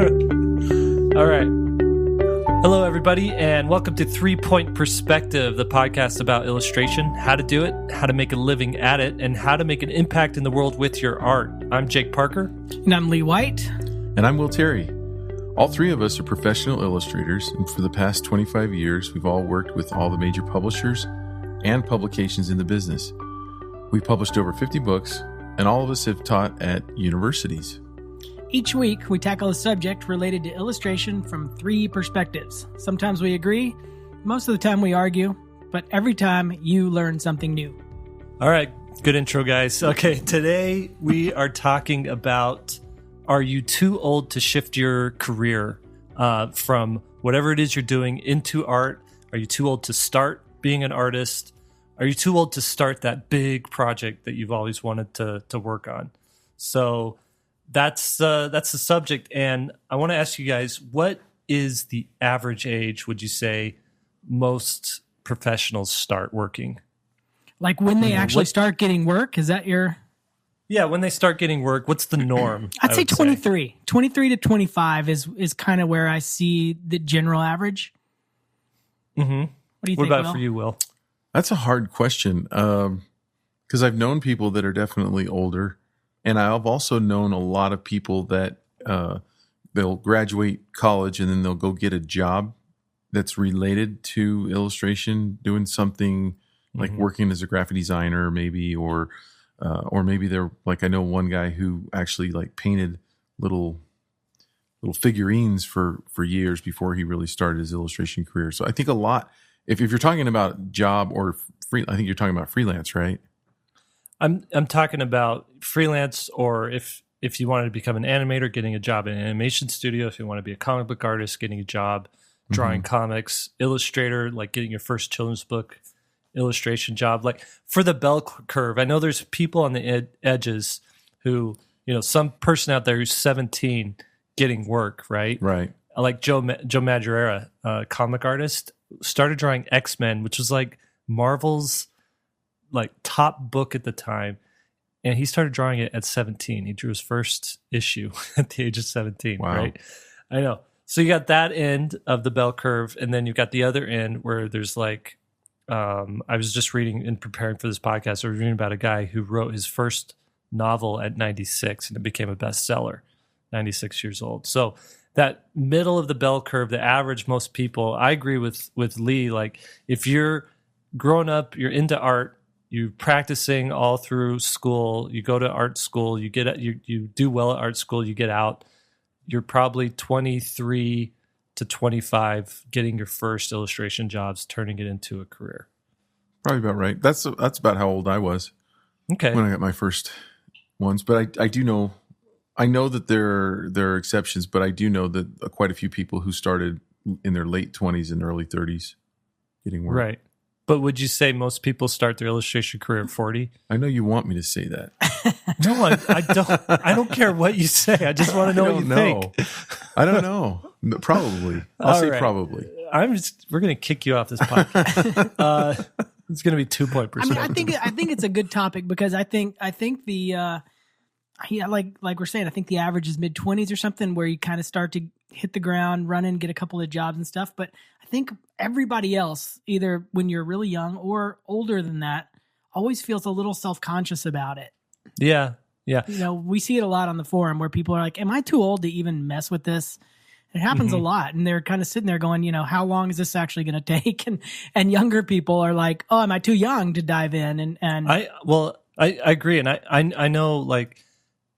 All right. Hello, everybody, and welcome to 3 Point Perspective, the podcast about illustration, how to do it, how to make a living at it, and how to make an impact in the world with your art. I'm Jake Parker. And I'm Lee White. And I'm Will Terry. All three of us are professional illustrators, and for the past 25 years, we've all worked with all the major publishers and publications in the business. We've published over 50 books, and all of us have taught at universities. Each week, we tackle a subject related to illustration from three perspectives. Sometimes we agree, most of the time we argue, but every time you learn something new. All right, good intro, guys. Okay, today we are talking about, are you too old to shift your career from whatever it is you're doing into art? Are you too old to start being an artist? Are you too old to start that big project that you've always wanted to work on? So that's the subject, and I want to ask you guys, what is the average age, would you say, most professionals start working? Like when they actually start getting work? Is that your... Yeah, when they start getting work, what's the norm? I'd say 23. 23 to 25 is kind of where I see the general average. Mm-hmm. What do you think, What about Will? for you, Will? That's a hard question, because I've known people that are definitely older, and I've also known a lot of people that they'll graduate college and then they'll go get a job that's related to illustration, doing something like working as a graphic designer, maybe, or maybe they're like, I know one guy who actually like painted little figurines for years before he really started his illustration career. So I think a lot, if you're talking about job or free, I think you're talking about freelance, right? I'm talking about freelance, or if you wanted to become an animator, getting a job in an animation studio. If you want to be a comic book artist, getting a job drawing comics, illustrator, like getting your first children's book illustration job. Like for the bell curve, I know there's people on the edges who, some person out there who's 17 getting work, right? Right. Like Joe Madureira, comic artist, started drawing X-Men, which was like Marvel's like top book at the time, and he started drawing it at 17. He drew his first issue at the age of 17. Wow. Right? I know. So you got that end of the bell curve, and then you've got the other end where there's like, I was just reading and preparing for this podcast, I was reading about a guy who wrote his first novel at 96, and it became a bestseller, 96 years old. So that middle of the bell curve, the average, most people, I agree with Lee, like if you're grown up, you're into art, you're practicing all through school, you go to art school, you do well at art school, you get out, you're probably 23 to 25 getting your first illustration jobs, turning it into a career. Probably about right. That's about how old I was. Okay. When I got my first ones. But I do know, I know that there are exceptions, but I do know that quite a few people who started in their late 20s and early 30s getting work. Right. But would you say most people start their illustration career at 40? I know you want me to say that. No, I don't. I don't care what you say. I just want to know what you think. I don't know. Probably. I'll say right. probably. We're going to kick you off this podcast. It's going to be 2 point perspective. I mean, I think it's a good topic because I think the like we're saying, I think the average is mid-20s or something, where you kind of start to hit the ground running, get a couple of jobs and stuff. But I think everybody else, either when you're really young or older than that, always feels a little self-conscious about it. Yeah. We see it a lot on the forum where people are like, am I too old to even mess with this? It happens a lot. And they're kind of sitting there going, how long is this actually going to take? And younger people are like, oh, am I too young to dive in? And I agree. And I know, like,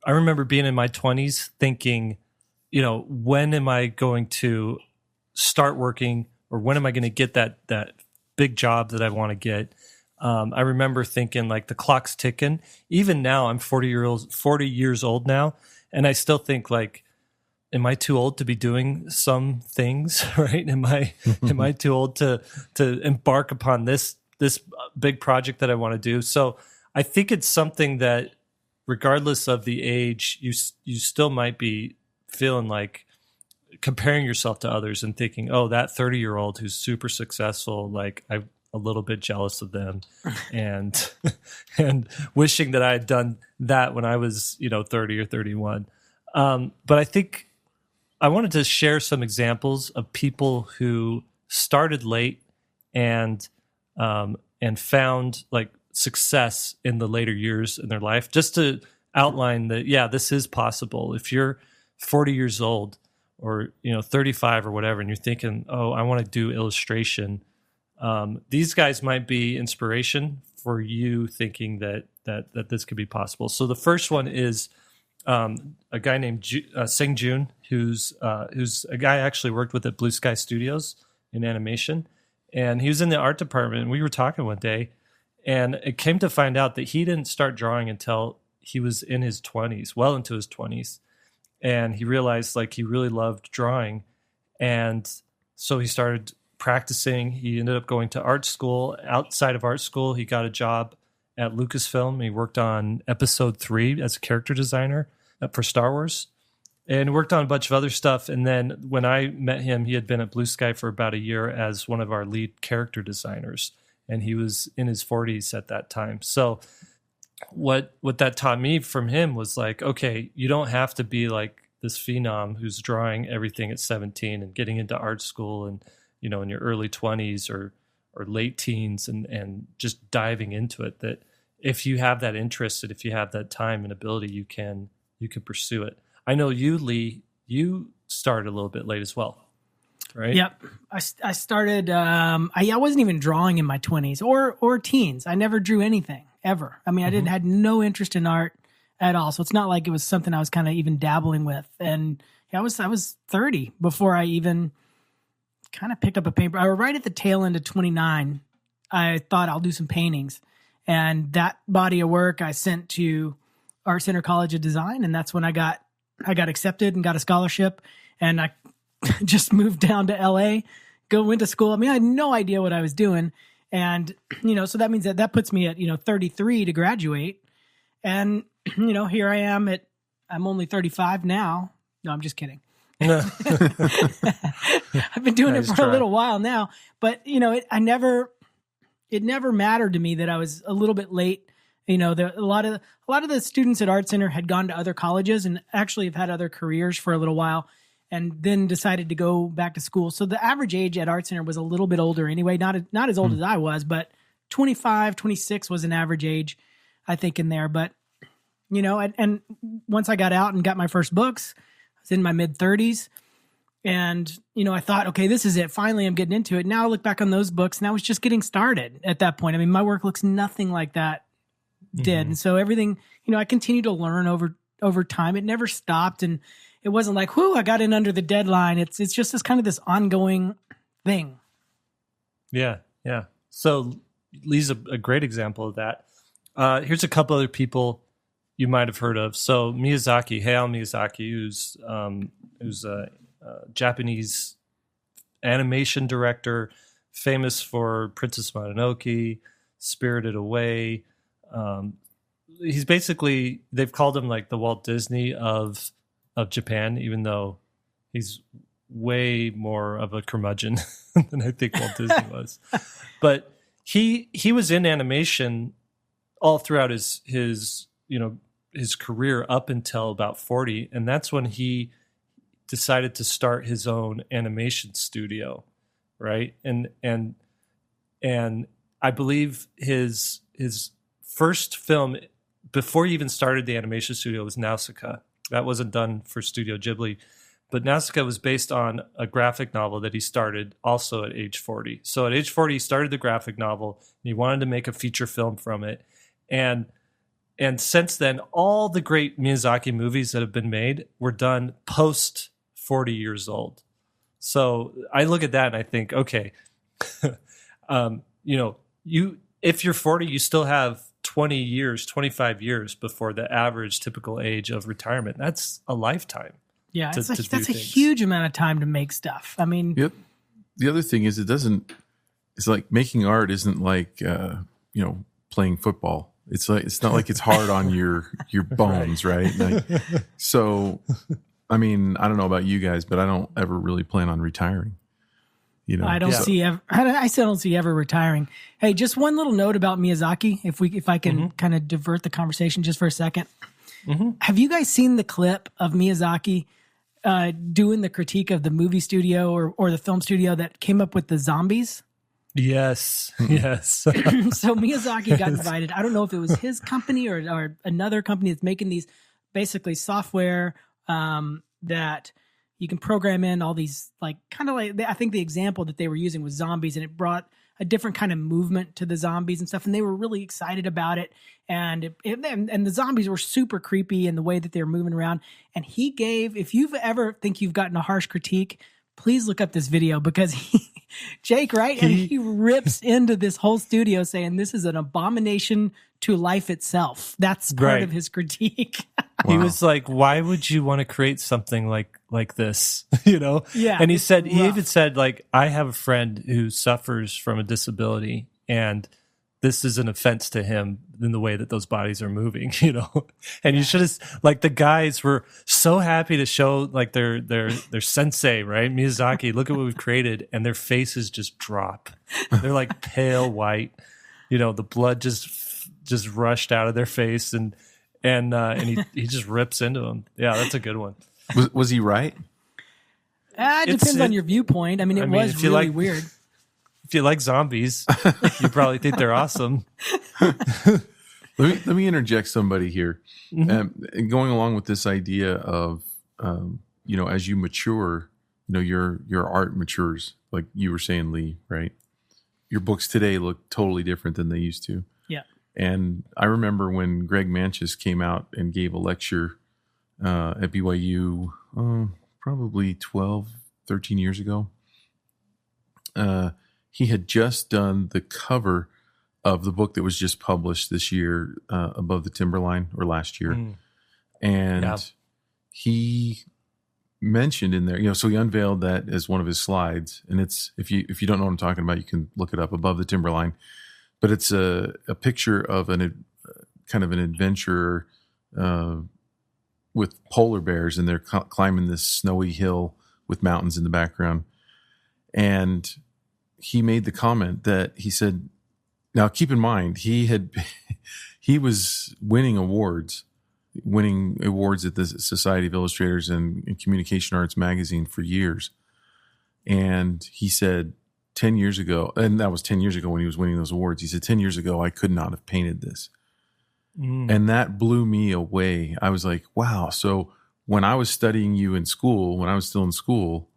I remember being in my 20s thinking, when am I going to start working, or when am I going to get that big job that I want to get? I remember thinking, like, the clock's ticking. Even now, I'm 40 years old now, and I still think, like, am I too old to be doing some things, right? Am I too old to embark upon this big project that I want to do? So I think it's something that, regardless of the age, you still might be feeling like comparing yourself to others and thinking, oh, that 30-year-old who's super successful, like, I'm a little bit jealous of them and wishing that I had done that when I was, 30 or 31. But I think I wanted to share some examples of people who started late and found like success in the later years in their life, just to outline that, yeah, this is possible. If you're 40 years old or 35 or whatever, and you're thinking, oh, I want to do illustration, these guys might be inspiration for you thinking that this could be possible. So the first one is a guy named Sing Jun, who's a guy I actually worked with at Blue Sky Studios in animation, and he was in the art department. And we were talking one day, and it came to find out that he didn't start drawing until he was in his 20s, well into his 20s. And he realized like he really loved drawing. And so he started practicing. He ended up going to art school. Outside of art school, he got a job at Lucasfilm. He worked on episode 3 as a character designer for Star Wars, and worked on a bunch of other stuff. And then when I met him, he had been at Blue Sky for about a year as one of our lead character designers. And he was in his 40s at that time. So what that taught me from him was like, okay, you don't have to be like this phenom who's drawing everything at 17 and getting into art school and, in your early 20s or late teens and just diving into it. That if you have that interest and if you have that time and ability, you can pursue it. I know you, Lee, you started a little bit late as well, right? Yep. I started, I wasn't even drawing in my 20s or teens. I never drew anything. Ever. I mean, I had no interest in art at all. So it's not like it was something I was kind of even dabbling with. And I was 30 before I even kind of picked up a paintbrush. I was right at the tail end of 29. I thought I'll do some paintings, and that body of work I sent to Art Center College of Design. And that's when I got accepted and got a scholarship, and I just moved down to LA, went to school. I mean, I had no idea what I was doing. And, so that means that puts me at, 33 to graduate. And, here I am I'm only 35 now. No, I'm just kidding. I've been doing it for a little while now, but it never mattered to me that I was a little bit late. A lot of the students at Art Center had gone to other colleges and actually have had other careers for a little while, and then decided to go back to school. So the average age at Art Center was a little bit older anyway, not as old as I was, but 25, 26 was an average age, I think, in there. But, and once I got out and got my first books, I was in my mid-30s. And, I thought, okay, this is it. Finally, I'm getting into it. Now I look back on those books, and I was just getting started at that point. I mean, my work looks nothing like that did. And so everything, I continued to learn over time. It never stopped. And it wasn't like, whoo, I got in under the deadline. It's just this ongoing thing. Yeah. So Lee's a great example of that. Here's a couple other people you might have heard of. So Miyazaki, Hayao Miyazaki, who's a Japanese animation director, famous for Princess Mononoke, Spirited Away. He's basically, they've called him like the Walt Disney of Japan, even though he's way more of a curmudgeon than I think Walt Disney was. But he was in animation all throughout his career up until about 40, and that's when he decided to start his own animation studio, right? And I believe his first film before he even started the animation studio was Nausicaa. That wasn't done for Studio Ghibli, but Nausicaa was based on a graphic novel that he started also at age 40. So at age 40, he started the graphic novel, and he wanted to make a feature film from it. And since then, all the great Miyazaki movies that have been made were done post 40 years old. So I look at that and I think, okay, if you're 40, you still have 20 years, 25 years before the average typical age of retirement. That's a lifetime. Yeah, that's a huge amount of time to make stuff. I mean, yep. The other thing is it's like making art isn't like, playing football. It's not like it's hard on your bones, right? Like, so, I mean, I don't know about you guys, but I don't ever really plan on retiring. I still don't see ever retiring. Hey, just one little note about Miyazaki, if I can kind of divert the conversation just for a second. Have you guys seen the clip of Miyazaki doing the critique of the movie studio or the film studio that came up with the zombies. Yes. Yes. So Miyazaki got invited. I don't know if it was his company or another company that's making these basically software that you can program in all these, like, kind of like, I think the example that they were using was zombies, and it brought a different kind of movement to the zombies and stuff. And they were really excited about it. And and the zombies were super creepy in the way that they were moving around. And he gave, if you've ever think you've gotten a harsh critique, please look up this video, because Jake, right? And he rips into this whole studio saying this is an abomination to life itself. That's part of his critique. He was like, why would you want to create something like this? You know? Yeah. And he even said, like, I have a friend who suffers from a disability, and this is an offense to him in the way that those bodies are moving, you know? And you should have, like, the guys were so happy to show, like, their sensei, right? Miyazaki, look at what we've created. And their faces just drop. They're like pale white, you know, the blood just rushed out of their face, and he just rips into them. Yeah, that's a good one. Was he right? It depends on your viewpoint. I mean, it was really weird. If you like zombies, you probably think they're awesome. Let me interject somebody here. Mm-hmm. Going along with this idea of, you know, as you mature, you know, your art matures. Like you were saying, Lee, right? Your books today look totally different than they used to. Yeah. And I remember when Greg Manchis came out and gave a lecture at BYU, probably 12, 13 years ago. He had just done the cover of the book that was just published this year, Above the Timberline, or last year. And he mentioned in there, you know, so he unveiled that as one of his slides. And it's, if you don't know what I'm talking about, you can look it up, Above the Timberline. But it's a picture of kind of an adventure with polar bears, and they're climbing this snowy hill with mountains in the background. And he made the comment that he said, now keep in mind, he was winning awards at the Society of Illustrators and Communication Arts magazine for years. And he said 10 years ago, and that was 10 years ago when he was winning those awards, he said, 10 years ago, I could not have painted this. And that blew me away. I was like, wow. So when I was studying you in school, when I was still in school,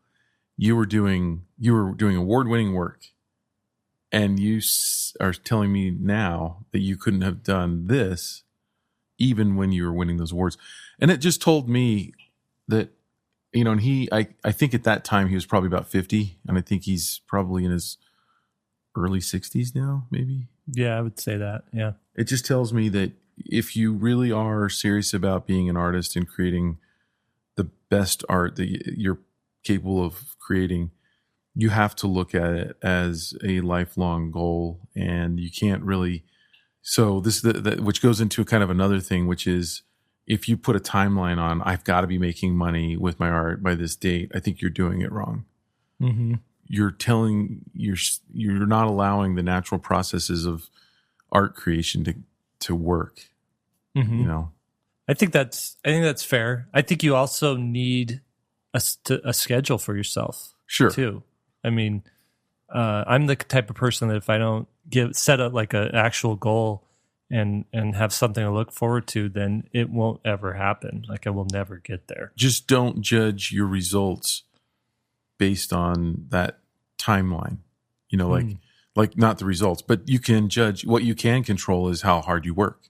you were doing award-winning work, and you are telling me now that you couldn't have done this even when you were winning those awards. And it just told me that, you know, and I think at that time he was probably about 50, and I think he's probably in his early 60s now, maybe. Yeah, I would say that. Yeah. It just tells me that if you really are serious about being an artist and creating the best art that you're capable of creating, you have to look at it as a lifelong goal. And you can't really, so this which goes into kind of another thing, which is, if you put a timeline on, I've got to be making money with my art by this date, I think you're doing it wrong. Mm-hmm. You're not allowing the natural processes of art creation to work. Mm-hmm. You know, I think that's fair. I think you also need a schedule for yourself. Sure. Too. I mean, I'm the type of person that if I don't set up like an actual goal and have something to look forward to, then it won't ever happen. Like I will never get there. Just don't judge your results based on that timeline. You know, like not the results, but you can judge. What you can control is how hard you work.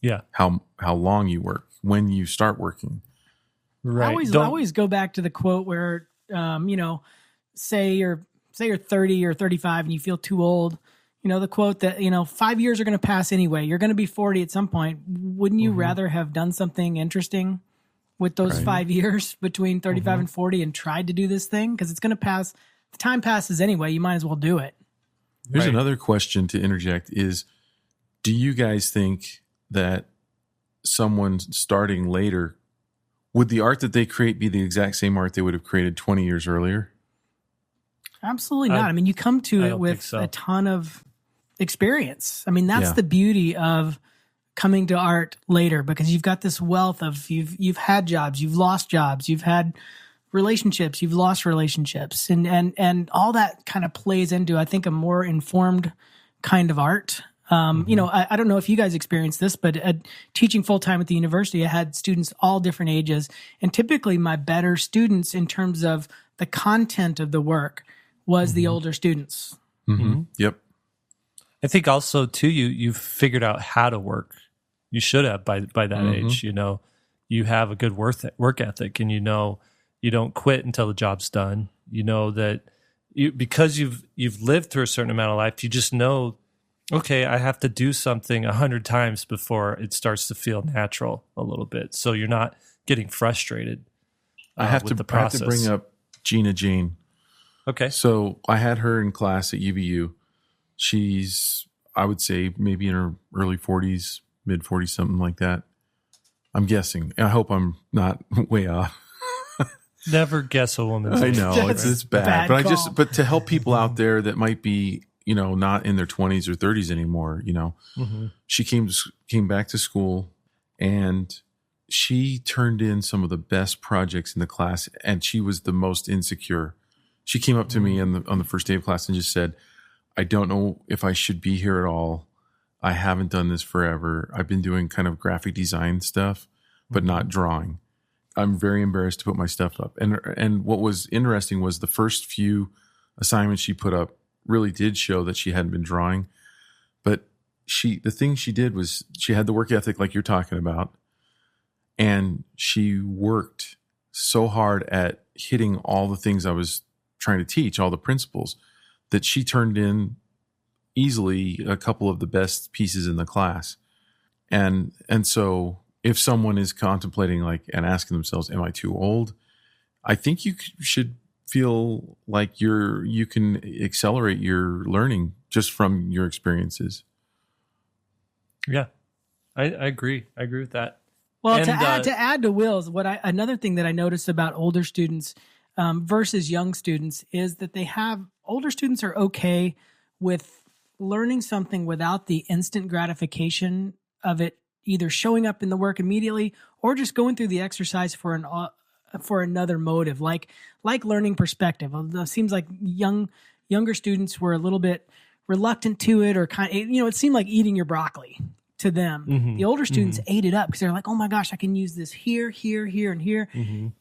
Yeah. How long you work, when you start working. Right. I always go back to the quote where, you know, say you're 30 or 35 and you feel too old. You know, the quote that, you know, 5 years are going to pass anyway. You're going to be 40 at some point. Wouldn't you rather have done something interesting with those 5 years between 35 and 40 and tried to do this thing? Because it's going to pass. The time passes anyway. You might as well do it. Here's another question to interject is, do you guys think that someone starting later, would the art that they create be the exact same art they would have created 20 years earlier? Absolutely not. I mean, you come to it with a ton of experience. I mean, that's the beauty of coming to art later, because you've got this wealth of you've had jobs, you've lost jobs, you've had relationships, you've lost relationships, and all that kind of plays into, I think, a more informed kind of art. You know, I don't know if you guys experienced this, but teaching full time at the university, I had students all different ages, and typically my better students in terms of the content of the work was the older students. Yep. I think also too, you've figured out how to work. You should have by that age. You know, you have a good work ethic, and you know you don't quit until the job's done. You know that because you've lived through a certain amount of life, you just know, okay, I have to do something 100 times before it starts to feel natural a little bit. So you're not getting frustrated. I have to bring up Gina Jean. Okay. So I had her in class at UVU. She's, I would say, maybe in her early 40s, mid 40s, something like that. I'm guessing. I hope I'm not way off. Never guess a woman's I age. know it's bad, but to help people out there that might be, you know, not in their 20s or 30s anymore, you know, she came back to school, and she turned in some of the best projects in the class, and she was the most insecure. She came up to me on the first day of class and just said, I don't know if I should be here at all. I haven't done this forever. I've been doing kind of graphic design stuff, but not drawing. I'm very embarrassed to put my stuff up. And what was interesting was the first few assignments she put up really did show that she hadn't been drawing. But the thing she did was she had the work ethic like you're talking about. And she worked so hard at hitting all the things I was trying to teach, all the principles, that she turned in easily a couple of the best pieces in the class. And so if someone is contemplating and asking themselves, am I too old? I think you should feel like you can accelerate your learning just from your experiences. Yeah, I agree. I agree with that. Well, and, to add to Will's, another thing that I noticed about older students versus young students is that older students are okay with learning something without the instant gratification of it either showing up in the work immediately or just going through the exercise for another motive, like learning perspective. It seems like younger students were a little bit reluctant to it, or it seemed like eating your broccoli to them. The older students ate it up because they're like, oh my gosh, I can use this here, here, here, and here.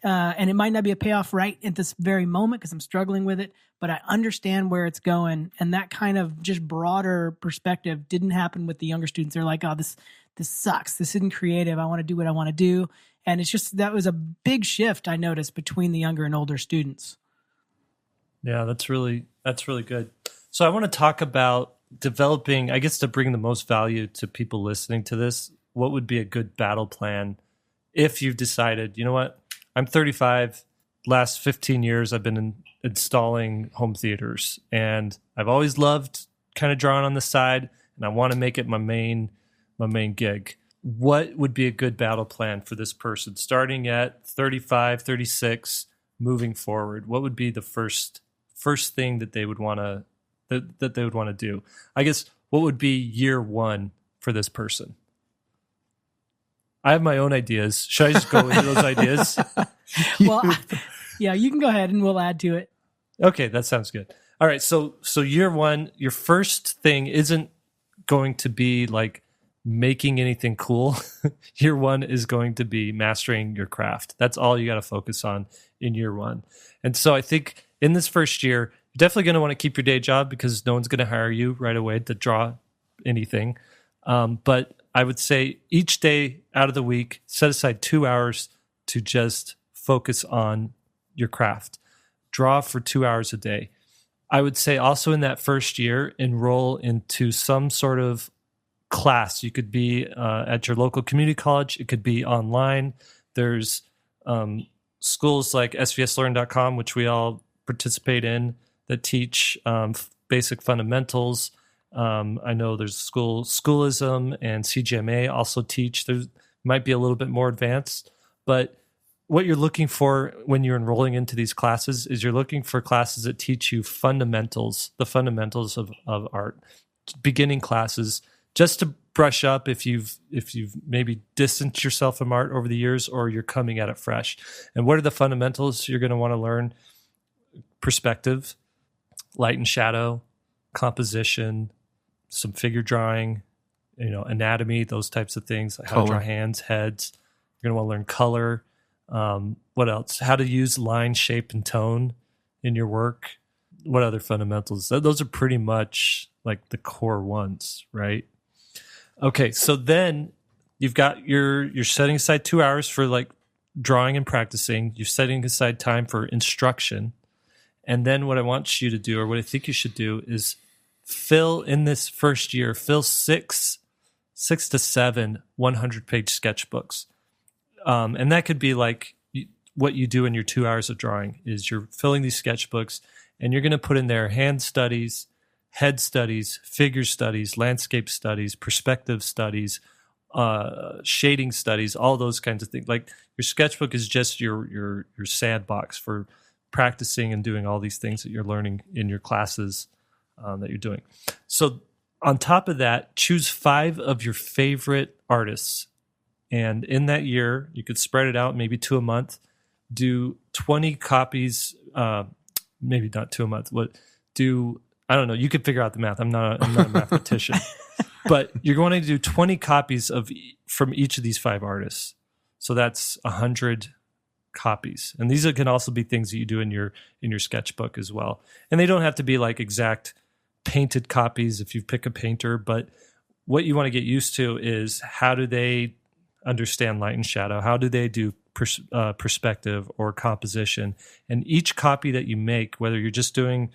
And it might not be a payoff right at this very moment because I'm struggling with it, but I understand where it's going. And that kind of just broader perspective didn't happen with the younger students. They're like, oh, this sucks. This isn't creative. I want to do what I want to do. And it's just, that was a big shift I noticed between the younger and older students. Yeah, that's really good. So I want to talk about developing, I guess, to bring the most value to people listening to this. What would be a good battle plan if you've decided, you know what, I'm 35, last 15 years I've been installing home theaters, and I've always loved kind of drawing on the side, and I want to make it my main gig. What would be a good battle plan for this person starting at 35, 36, moving forward? What would be the first thing that they would want to that they would want to do? I guess, what would be year one for this person? I have my own ideas. Should I just go into those ideas? Well, yeah, you can go ahead and we'll add to it. Okay, that sounds good. All right, so year one, your first thing isn't going to be like making anything cool. Year one is going to be mastering your craft. That's all you got to focus on in year one. And so I think in this first year, you're definitely going to want to keep your day job because no one's going to hire you right away to draw anything. But I would say each day out of the week, set aside 2 hours to just focus on your craft. Draw for 2 hours a day. I would say also in that first year, enroll into some sort of class. You could be at your local community college. It could be online. There's schools like svslearn.com, which we all participate in, that teach basic fundamentals. I know there's Schoolism and CGMA also teach. There might be a little bit more advanced, but what you're looking for when you're enrolling into these classes is you're looking for classes that teach you the fundamentals of art, beginning classes, just to brush up if you've maybe distanced yourself from art over the years, or you're coming at it fresh. And what are the fundamentals you're going to want to learn? Perspective, light and shadow, composition, some figure drawing, anatomy, those types of things, like how to draw hands, heads. You're going to want to learn color. What else? How to use line, shape, and tone in your work. What other fundamentals? Those are pretty much like the core ones, right? Okay, so then you've got you're setting aside 2 hours for like drawing and practicing. You're setting aside time for instruction. And then what I want you to do, or what I think you should do, is fill in this first year, fill six to seven 100-page sketchbooks. And that could be like what you do in your 2 hours of drawing is you're filling these sketchbooks, and you're going to put in there hand studies, head studies, figure studies, landscape studies, perspective studies, shading studies, all those kinds of things. Like your sketchbook is just your sandbox for practicing and doing all these things that you're learning in your classes that you're doing. So on top of that, choose 5 of your favorite artists. And in that year, you could spread it out, maybe 2 a month. Do 20 copies, maybe not 2 a month. I don't know. You could figure out the math. I'm not a mathematician. But you're going to do 20 copies from each of these 5 artists. So that's 100 copies. And these can also be things that you do in your sketchbook as well. And they don't have to be like exact painted copies if you pick a painter, but what you want to get used to is how do they understand light and shadow? How do they do perspective or composition? And each copy that you make, whether you're just doing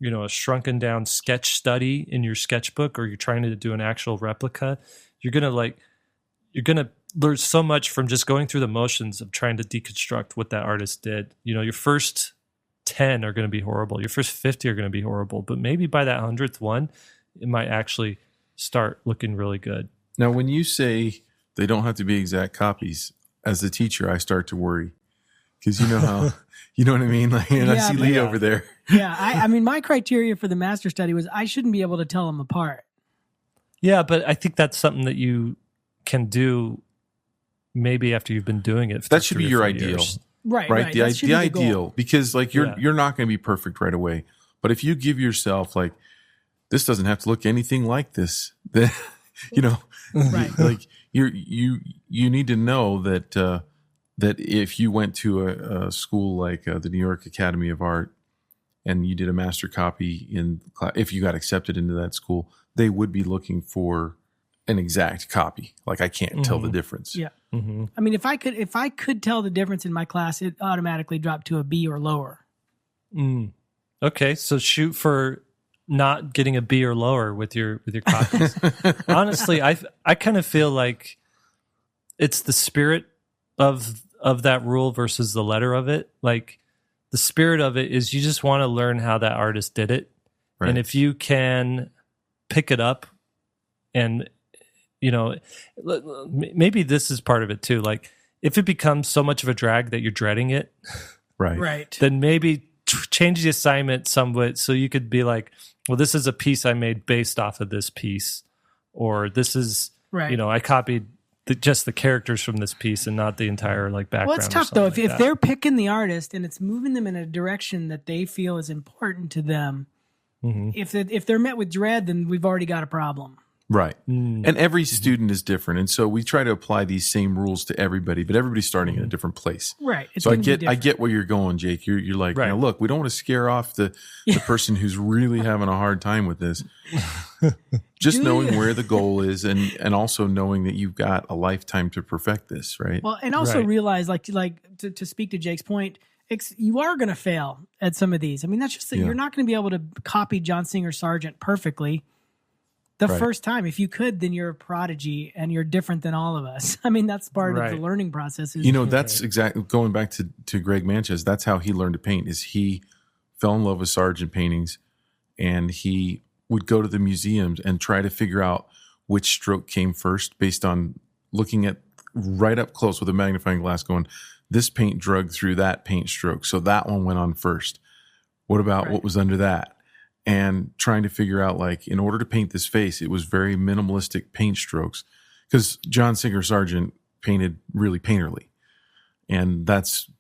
a shrunken down sketch study in your sketchbook, or you're trying to do an actual replica, you're gonna learn so much from just going through the motions of trying to deconstruct what that artist did. Your first 10 are going to be horrible. Your first 50 are going to be horrible, but maybe by that 100th one, it might actually start looking really good. Now, when you say they don't have to be exact copies, as a teacher, I start to worry because you know how, you know what I mean? Like, and I see Lee over there. Yeah. I mean, my criteria for the master study was I shouldn't be able to tell them apart. Yeah, but I think that's something that you can do maybe after you've been doing it. That should be your ideal. Years. Right. The ideal, because like you're not going to be perfect right away. But if you give yourself like, this doesn't have to look anything like this, then, right. like you need to know that if you went to a school like the New York Academy of Art and you did a master copy in class, if you got accepted into that school, they would be looking for an exact copy. Like I can't tell the difference. Yeah. Mm-hmm. I mean, if I could tell the difference in my class, it automatically dropped to a B or lower. Okay, so shoot for not getting a B or lower with your copies. Honestly, I kind of feel like it's the spirit of that rule versus the letter of it. Like the spirit of it is you just want to learn how that artist did it. Right. And if you can pick it up and maybe this is part of it too. Like if it becomes so much of a drag that you're dreading it, right, then maybe change the assignment somewhat so you could be like, well, this is a piece I made based off of this piece, or this is, I copied just the characters from this piece and not the entire like background. Well, it's tough though. If they're picking the artist and it's moving them in a direction that they feel is important to them, if they're met with dread, then we've already got a problem. Right. And every student is different. And so we try to apply these same rules to everybody, but everybody's starting in a different place. Right. So I get where you're going, Jake. You're like, now look, we don't want to scare off the person who's really having a hard time with this. Just knowing where the goal is and also knowing that you've got a lifetime to perfect this, right? Well, and also realize like to speak to Jake's point, you are going to fail at some of these. I mean, that's just that you're not going to be able to copy John Singer Sargent perfectly. The first time, if you could, then you're a prodigy and you're different than all of us. I mean, that's part of the learning process. That's exactly going back to Greg Manches. That's how he learned to paint. Is he fell in love with Sargent paintings, and he would go to the museums and try to figure out which stroke came first based on looking at right up close with a magnifying glass, going, this paint drug through that paint stroke, so that one went on first. What about what was under that? and trying to figure out, like, in order to paint this face, it was very minimalistic paint strokes, because John Singer Sargent painted really painterly, and that's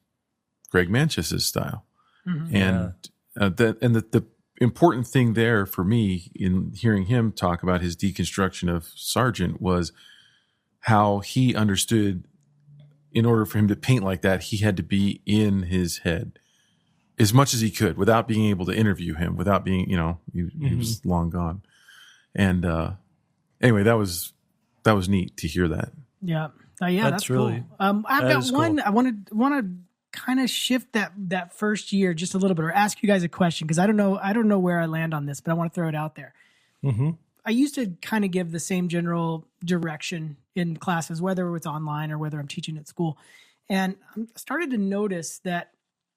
Greg Manches's style. Mm-hmm. And the important thing there for me in hearing him talk about his deconstruction of Sargent was how he understood, in order for him to paint like that, he had to be in his head as much as he could without being able to interview him, without being, he was long gone. And anyway, that was neat to hear that. Yeah. That's really cool. I've got one. Cool. I want to kind of shift that first year just a little bit, or ask you guys a question, because I don't know where I land on this, but I want to throw it out there. Mm-hmm. I used to kind of give the same general direction in classes, whether it's online or whether I'm teaching at school, and I started to notice that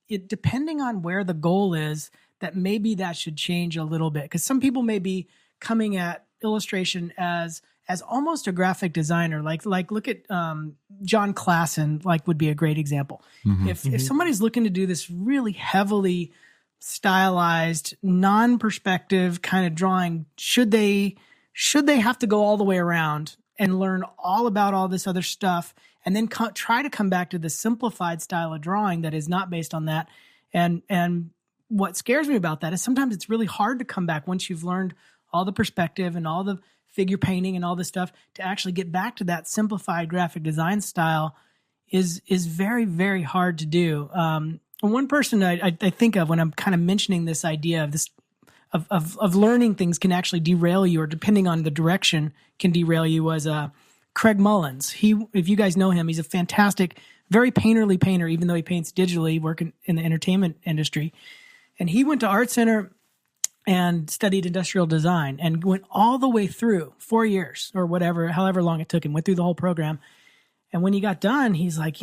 it, depending on where the goal is, that maybe that should change a little bit, because some people may be coming at illustration as almost a graphic designer. Like look at John Klassen, like, would be a great example. Mm-hmm. If somebody's looking to do this really heavily stylized, non-perspective kind of drawing, should they have to go all the way around and learn all about all this other stuff, and then try to come back to the simplified style of drawing that is not based on that? And what scares me about that is sometimes it's really hard to come back once you've learned all the perspective and all the figure painting and all this stuff, to actually get back to that simplified graphic design style is very, very hard to do. One person I think of when I'm kind of mentioning this idea of this, of learning things can actually derail you, or depending on the direction can derail you, was Craig Mullins. If you guys know him, he's a fantastic, very painterly painter, even though he paints digitally, working in the entertainment industry. And he went to Art Center and studied industrial design and went all the way through 4 years or whatever, however long it took him, went through the whole program. And when he got done, he's like,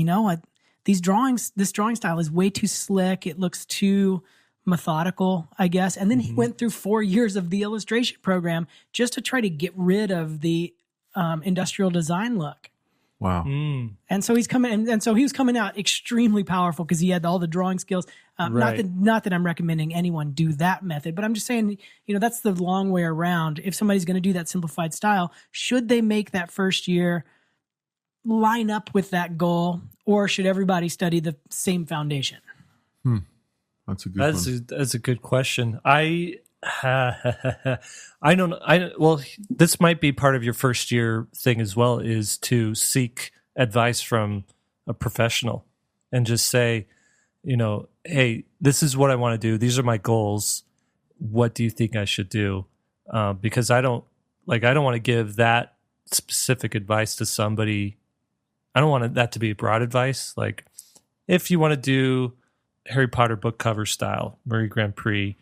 this drawing style is way too slick. It looks too methodical, I guess. And then he went through 4 years of the illustration program just to try to get rid of the industrial design look. Wow. And so he's coming, and so he was coming out extremely powerful because he had all the drawing skills. Right. Not that I'm recommending anyone do that method, but I'm just saying, that's the long way around. If somebody's going to do that simplified style, should they make that first year line up with that goal, or should everybody study the same foundation? That's a good one. That's a good question. I don't know. Well, this might be part of your first year thing as well, is to seek advice from a professional and just say, hey, this is what I want to do. These are my goals. What do you think I should do? Because I don't want to give that specific advice to somebody. I don't want that to be broad advice. Like, if you want to do Harry Potter book cover style, Marie Grand Prix,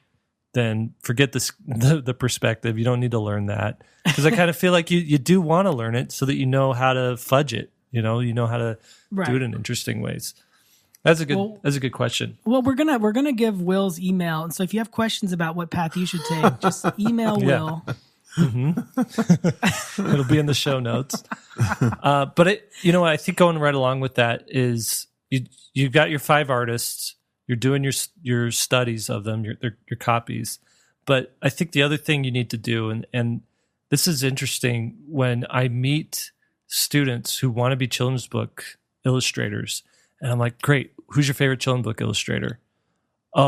then forget the perspective. You don't need to learn that, because I kind of feel like you do want to learn it so that you know how to fudge it. You know how to do it in interesting ways. That's a good question. Well, we're gonna give Will's email, and so if you have questions about what path you should take, just email Will. It'll be in the show notes. But I think going right along with that is you've got your 5 artists. You're doing your studies of them, your copies. But I think the other thing you need to do, and this is interesting, when I meet students who want to be children's book illustrators, and I'm like, great, who's your favorite children's book illustrator? Marie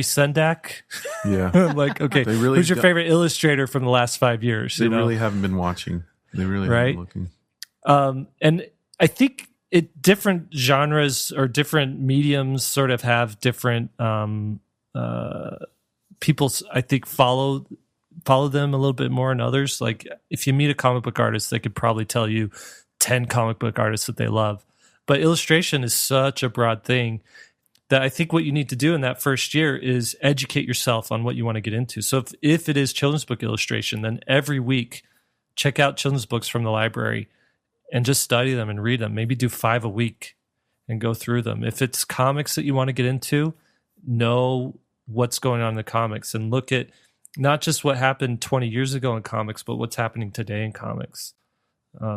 Sendak. Yeah. I'm like, okay, who's your favorite illustrator from the last 5 years? They really haven't been watching. They really haven't been looking. And I think different genres or different mediums sort of have different people, I think, follow them a little bit more than others. Like, if you meet a comic book artist, they could probably tell you 10 comic book artists that they love. But illustration is such a broad thing that I think what you need to do in that first year is educate yourself on what you want to get into. So if it is children's book illustration, then every week check out children's books from the library and just study them and read them. Maybe do 5 a week and go through them. If it's comics that you want to get into, know what's going on in the comics and look at not just what happened 20 years ago in comics, but what's happening today in comics.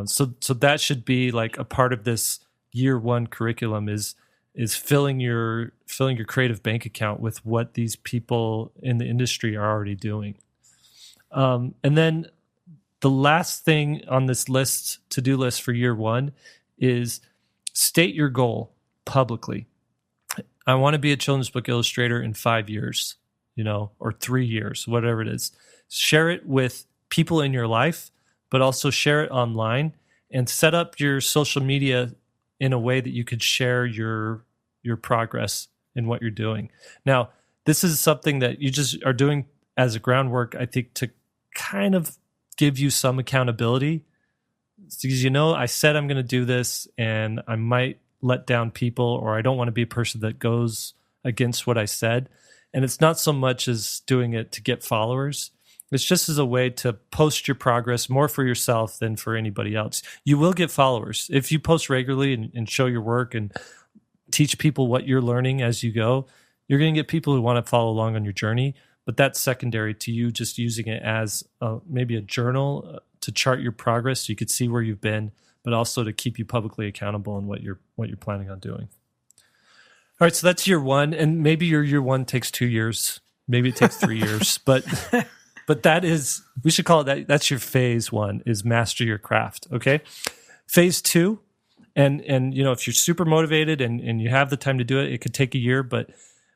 So that should be like a part of this year 1 curriculum, is is filling your creative bank account with what these people in the industry are already doing. And then the last thing on this to-do list for year one is state your goal publicly. I want to be a children's book illustrator in 5 years, or 3 years, whatever it is. Share it with people in your life, but also share it online, and set up your social media in a way that you could share your progress in what you're doing. Now, this is something that you just are doing as a groundwork, I think, to kind of give you some accountability. Because I said I'm going to do this, and I might let down people, or I don't want to be a person that goes against what I said. And it's not so much as doing it to get followers. It's just as a way to post your progress more for yourself than for anybody else. You will get followers. If you post regularly and show your work and teach people what you're learning as you go, you're going to get people who want to follow along on your journey. But that's secondary to you just using it as maybe a journal to chart your progress so you could see where you've been, but also to keep you publicly accountable in what you're planning on doing. All right, so that's year one, and maybe your year one takes 2 years. Maybe it takes 3 years, but that is, we should call it that. That's your phase one, is master your craft. Okay, phase two, and if you're super motivated and you have the time to do it, it could take a year. But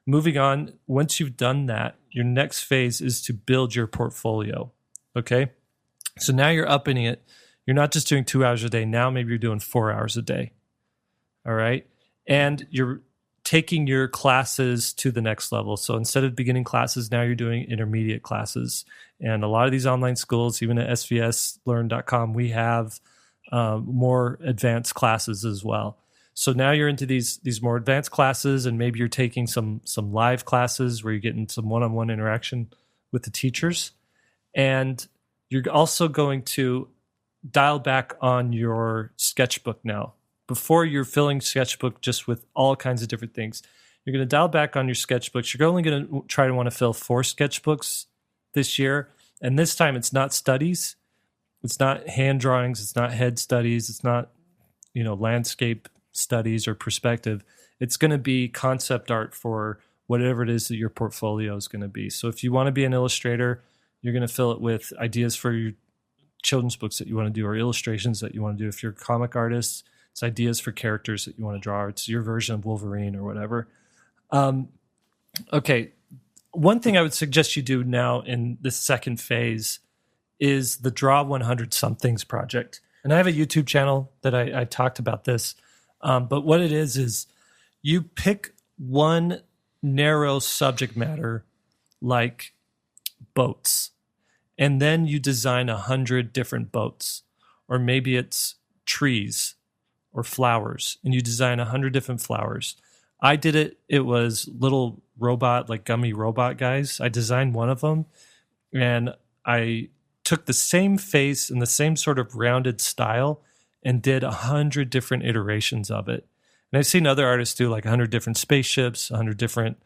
moving on, once you've done that, your next phase is to build your portfolio. Okay, so now you're upping it. You're not just doing 2 hours a day. Now maybe you're doing 4 hours a day. All right, and you're taking your classes to the next level. So instead of beginning classes, now you're doing intermediate classes. And a lot of these online schools, even at svslearn.com, we have more advanced classes as well. So now you're into these more advanced classes, and maybe you're taking some live classes where you're getting some one-on-one interaction with the teachers. And you're also going to dial back on your sketchbook now. Before, you're filling sketchbook just with all kinds of different things. You're going to dial back on your sketchbooks. You're only going to try to want to fill 4 sketchbooks this year. And this time it's not studies. It's not hand drawings. It's not head studies. It's not, landscape studies or perspective. It's going to be concept art for whatever it is that your portfolio is going to be. So if you want to be an illustrator, you're going to fill it with ideas for your children's books that you want to do, or illustrations that you want to do. If you're a comic artist, it's ideas for characters that you want to draw. It's your version of Wolverine or whatever. Okay. One thing I would suggest you do now in this second phase is the Draw 100 Somethings project. And I have a YouTube channel that I talked about this. But what it is you pick one narrow subject matter like boats, and then you design 100 different boats. Or maybe it's trees or flowers, and you design 100 different flowers. I did it. It was little robot, like gummy robot guys. I designed one of them, and I took the same face and the same sort of rounded style and did 100 different iterations of it. And I've seen other artists do like 100 different spaceships, 100 different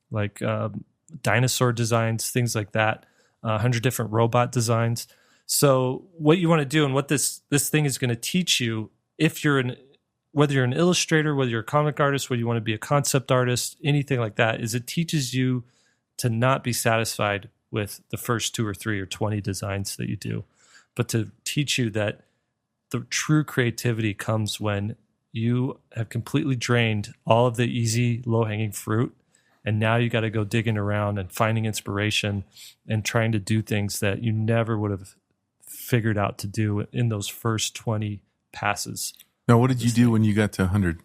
like dinosaur designs, things like that, 100 different robot designs. So what you want to do, and what this thing is going to teach you, if you're whether you're an illustrator, whether you're a comic artist, whether you want to be a concept artist, anything like that, is it teaches you to not be satisfied with the first 2 or 3 or 20 designs that you do, but to teach you that the true creativity comes when you have completely drained all of the easy, low-hanging fruit, and now you got to go digging around and finding inspiration and trying to do things that you never would have figured out to do in those first 20 passes. Now, what did you do when you got to 100?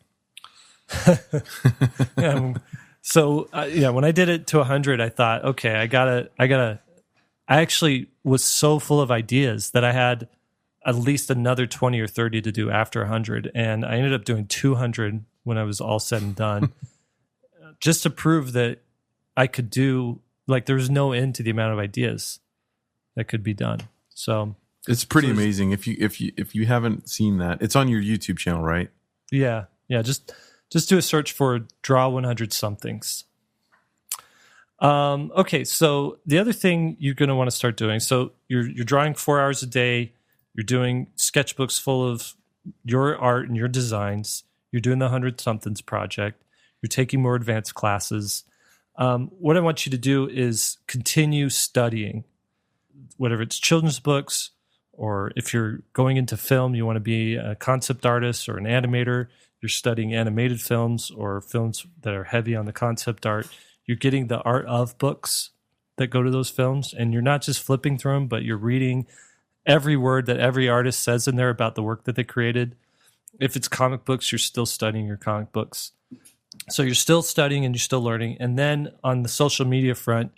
When I did it to 100, I thought, okay, I actually was so full of ideas that I had at least another 20 or 30 to do after 100. And I ended up doing 200 when I was all said and done, just to prove that I could do, like, there's no end to the amount of ideas that could be done. So it's pretty amazing. If you haven't seen that, it's on your YouTube channel, right? Yeah. Just do a search for Draw 100 Somethings. Okay, so the other thing you're going to want to start doing, so you're drawing 4 hours a day. You're doing sketchbooks full of your art and your designs. You're doing the 100 Somethings project. You're taking more advanced classes. What I want you to do is continue studying, whether it's children's books, or if you're going into film, you want to be a concept artist or an animator, you're studying animated films or films that are heavy on the concept art. You're getting the art of books that go to those films, and you're not just flipping through them, but you're reading every word that every artist says in there about the work that they created. If it's comic books, you're still studying your comic books. So you're still studying and you're still learning. And then on the social media front,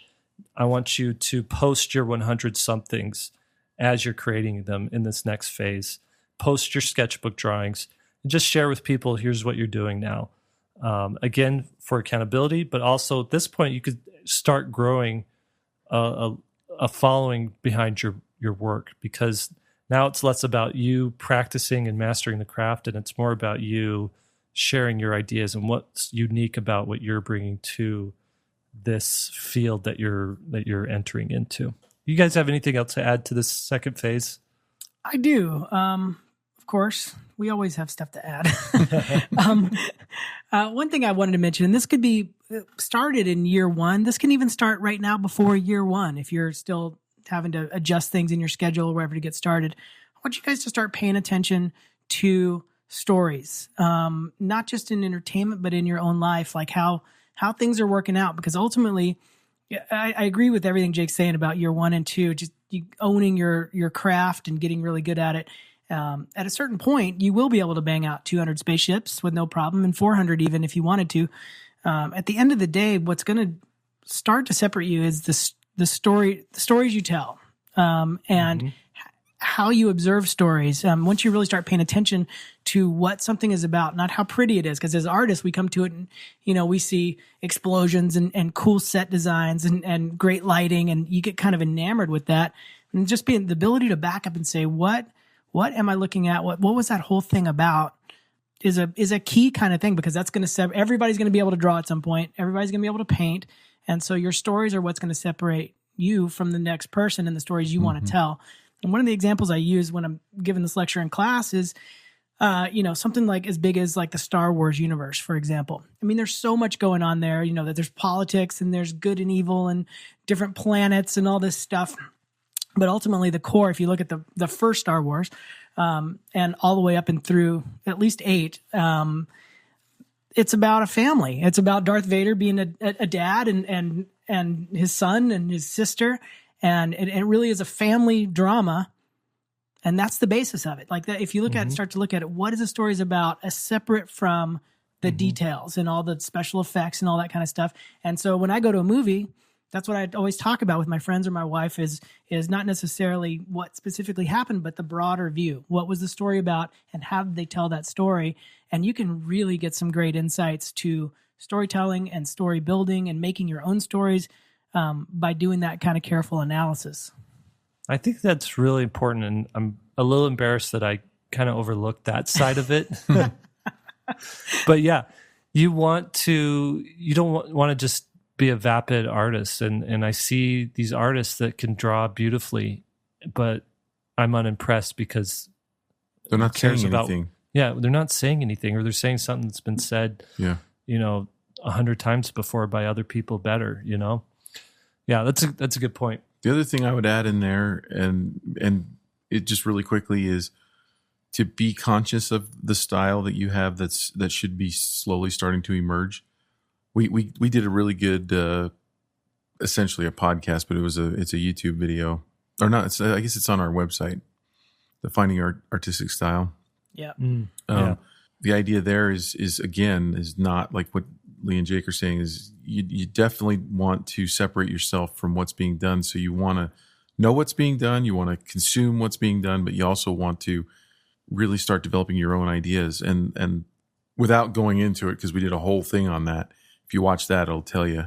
I want you to post your 100 somethings as you're creating them in this next phase. Post your sketchbook drawings and just share with people, here's what you're doing now. Again, for accountability, but also at this point, you could start growing a following behind your work, because now it's less about you practicing and mastering the craft, and it's more about you sharing your ideas and what's unique about what you're bringing to this field that you're entering into. You guys have anything else to add to this second phase? I do. Of course, we always have stuff to add. One thing I wanted to mention, and this could be started in year one. This can even start right now before year one if you're still having to adjust things in your schedule or wherever to get started. I want you guys to start paying attention to stories, not just in entertainment, but in your own life, like how things are working out. Because ultimately, I agree with everything Jake's saying about year 1 and 2, just you owning your craft and getting really good at it. At a certain point, you will be able to bang out 200 spaceships with no problem, and 400 even if you wanted to. At the end of the day, what's going to start to separate you is the stories you tell, and how you observe stories. Once you really start paying attention to what something is about, not how pretty it is, because as artists, we come to it and, we see explosions and cool set designs and great lighting, and you get kind of enamored with that. And just being the ability to back up and say, what am I looking at? What was that whole thing about? Is a key kind of thing, because that's going to everybody's going to be able to draw at some point. Everybody's going to be able to paint. And so your stories are what's going to separate you from the next person and the stories you want to tell. And one of the examples I use when I'm giving this lecture in class is, something like as big as like the Star Wars universe, for example. I mean, there's so much going on there, that there's politics and there's good and evil and different planets and all this stuff. But ultimately the core, if you look at the first Star Wars, and all the way up and through at least 8, it's about a family. It's about Darth Vader being a dad and his son and his sister. And it really is a family drama. And that's the basis of it. Like that, if you look at it, start to look at it, what is the stories about as separate from the details and all the special effects and all that kind of stuff. And so when I go to a movie, that's what I always talk about with my friends or my wife is not necessarily what specifically happened, but the broader view. What was the story about and how did they tell that story? And you can really get some great insights to storytelling and story building and making your own stories by doing that kind of careful analysis. I think that's really important, and I'm a little embarrassed that I kind of overlooked that side of it. But yeah, you don't want to just be a vapid artist, and I see these artists that can draw beautifully, but I'm unimpressed because they're not saying anything. Yeah, they're not saying anything, or they're saying something that's been said, 100 times before by other people better. Yeah, that's a good point. The other thing I would add in there, and it just really quickly, is to be conscious of the style that you have that should be slowly starting to emerge. We did a really good, essentially a podcast, but it's a YouTube video, or not? I guess it's on our website, the Finding Artistic Style. Yeah. The idea there is not like what Lee and Jake are saying. Is you definitely want to separate yourself from what's being done. So you want to know what's being done, you want to consume what's being done, but you also want to really start developing your own ideas. And without going into it, because we did a whole thing on that. If you watch that, it'll tell you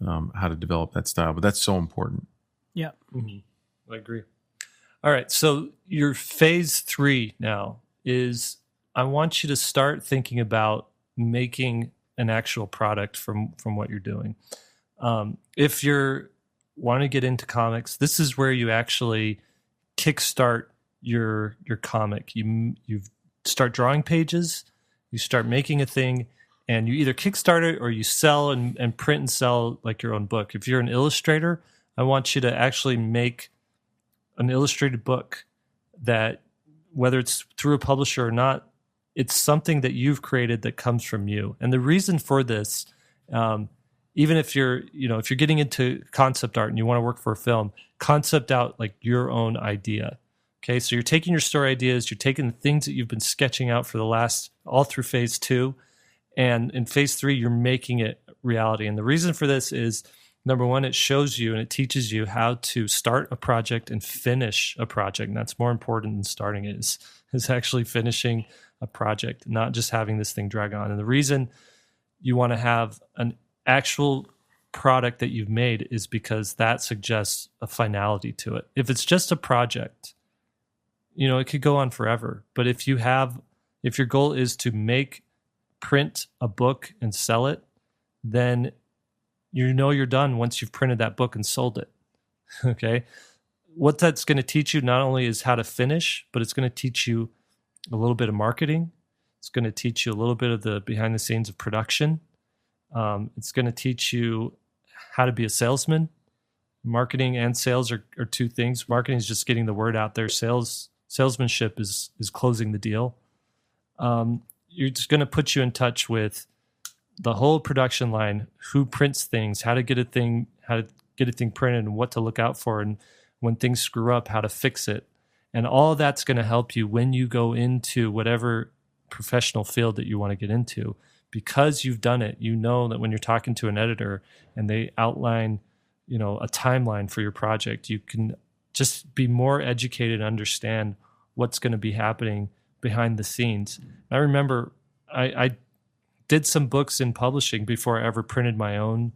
how to develop that style. But that's so important. Yeah, I agree. All right, so your phase 3 now is I want you to start thinking about making an actual product from what you're doing. If you're wanting to get into comics, this is where you actually kickstart your comic. You start drawing pages, you start making a thing, and you either Kickstart it or you sell and print and sell like your own book. If you're an illustrator, I want you to actually make an illustrated book that, whether it's through a publisher or not, it's something that you've created that comes from you. And the reason for this, even if you're getting into concept art and you want to work for a film, concept out like your own idea. Okay, so you're taking your story ideas, you're taking the things that you've been sketching out for all through phase 2, and in phase 3, you're making it reality. And the reason for this is, number one, it shows you and it teaches you how to start a project and finish a project. And that's more important than starting it, is actually finishing a project, not just having this thing drag on. And the reason you want to have an actual product that you've made is because that suggests a finality to it. If it's just a project, it could go on forever. But if your goal is to print a book and sell it, then you're done once you've printed that book and sold it. Okay? What that's going to teach you not only is how to finish, but it's going to teach you a little bit of marketing. It's going to teach you a little bit of the behind the scenes of production. It's going to teach you how to be a salesman. Marketing and sales are two things. Marketing is just getting the word out there. Salesmanship is closing the deal. You're just going to put you in touch with the whole production line, who prints things, how to get a thing printed, and what to look out for, and when things screw up, how to fix it. And all that's going to help you when you go into whatever professional field that you want to get into. Because you've done it, you know that when you're talking to an editor and they outline, a timeline for your project, you can just be more educated and understand what's going to be happening behind the scenes. I remember I did some books in publishing before I ever printed my own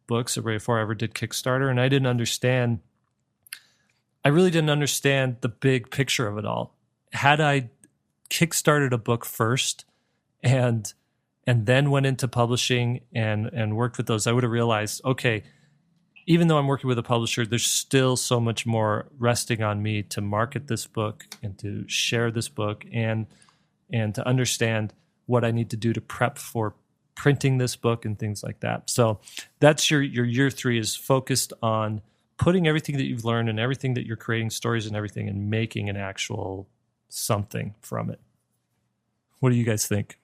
books, or before I ever did Kickstarter, and I really didn't understand the big picture of it all. Had I Kickstarted a book first and then went into publishing and worked with those, I would have realized, okay, even though I'm working with a publisher, there's still so much more resting on me to market this book and to share this book and to understand what I need to do to prep for printing this book and things like that. So that's your year 3 is focused on putting everything that you've learned and everything that you're creating, stories and everything, and making an actual something from it. What do you guys think?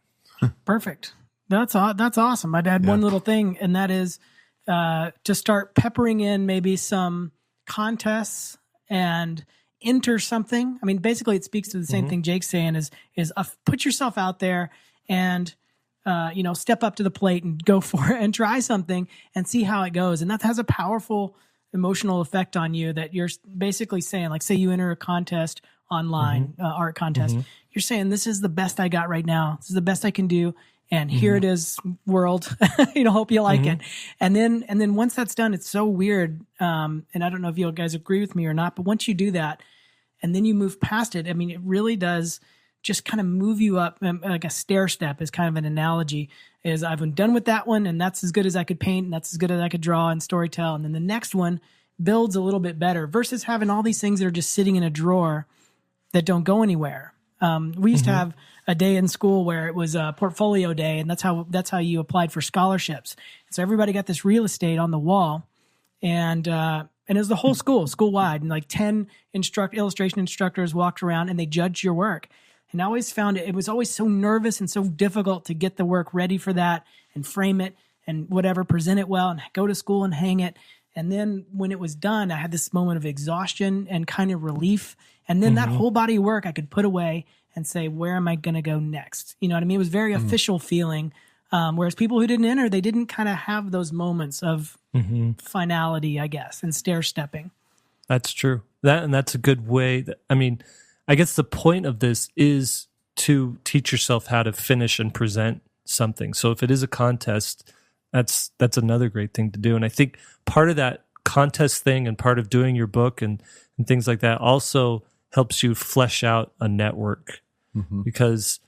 Perfect. That's awesome. I'd add one little thing, and that is to start peppering in maybe some contests and enter something. I mean, basically it speaks to the same thing Jake's saying is put yourself out there and, step up to the plate and go for it and try something and see how it goes. And that has a powerful emotional effect on you, that you're basically saying, like, say you enter a contest online, art contest, you're saying, this is the best I got right now. This is the best I can do. And here it is, world. Hope you like it. And then once that's done, it's so weird. And I don't know if you guys agree with me or not, but once you do that and then you move past it, I mean, it really does just kind of move you up, like a stair step is kind of an analogy. Is I've been done with that one, and that's as good as I could paint, and that's as good as I could draw and storytell. And then the next one builds a little bit better versus having all these things that are just sitting in a drawer that don't go anywhere. We used to have a day in school where it was a portfolio day, and that's how you applied for scholarships. So everybody got this real estate on the wall, and it was the whole school wide, and like 10 illustration instructors walked around and they judged your work. And I always found it was always so nervous and so difficult to get the work ready for that and frame it and whatever, present it well and go to school and hang it. And then when it was done, I had this moment of exhaustion and kind of relief. And then that whole body of work I could put away and say, where am I going to go next? You know what I mean? It was very official feeling. Whereas people who didn't enter, they didn't kind of have those moments of finality, I guess, and stair stepping. That's true. That's a good way. I guess the point of this is to teach yourself how to finish and present something. So if it is a contest, that's another great thing to do. And I think part of that contest thing and part of doing your book and things like that also helps you flesh out a network. Because